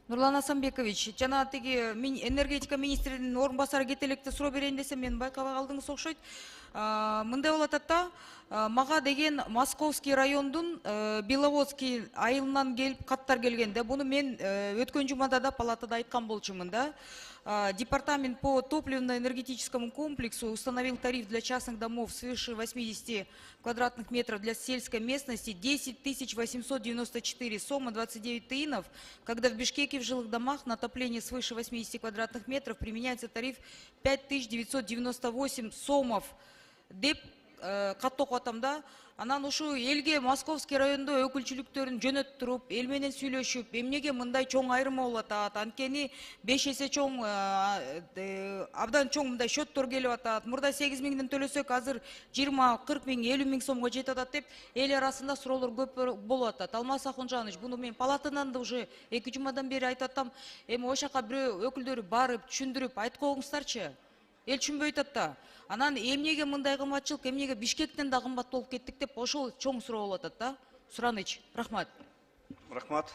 Нурлан Асанбекович, жана тиги энергетика министринин орун басары кете электе суроо берейин десем, мен байкабай калдыңыз окшойт. Мындай болуп атат да, мага деген Московский райондун Беловодский айылынан келип каттар келгенде, буну мен өткөн жумада да палатада айткан болчумун да. Департамент по топливно-энергетическому комплексу установил тариф для частных домов свыше 80 квадратных метров для сельской местности 10 894 сома 29 тиынов, когда в Бишкеке в жилых домах на отопление свыше 80 квадратных метров применяется тариф 5998 сомов. Деп каттоо атамда. Анан ушу элге Московский райондо өкүлчүлүктөрүн жөнөттүрүп, эл менен сүйлөшүп, эмнеге мындай чоң айырма болуп атат? Анткени 5 эсе чоң, абдан чоң мындай счеттор келип атат. Мурда 8 миңден төлөсөк, азыр 20, 40 миң, 50 миң сомго жетип атат деп эл арасында суроолор көп болуп атат. Алмаз Акунжанович, буну мен палатадан да уже 2 жумадан бери айтып атам. Эми ошол жака бирөө өкүлдөрү барып, түшүндүрүп айтып коюңуздарчы. Эл түшүнбөй атат да. Анан эмнеге мындай кымбатчылык, эмнеге Бишкектен да кымбат болуп кеттик деп ошол чоң суроо болуп атат да. Сураныч. Рахмат. Рахмат.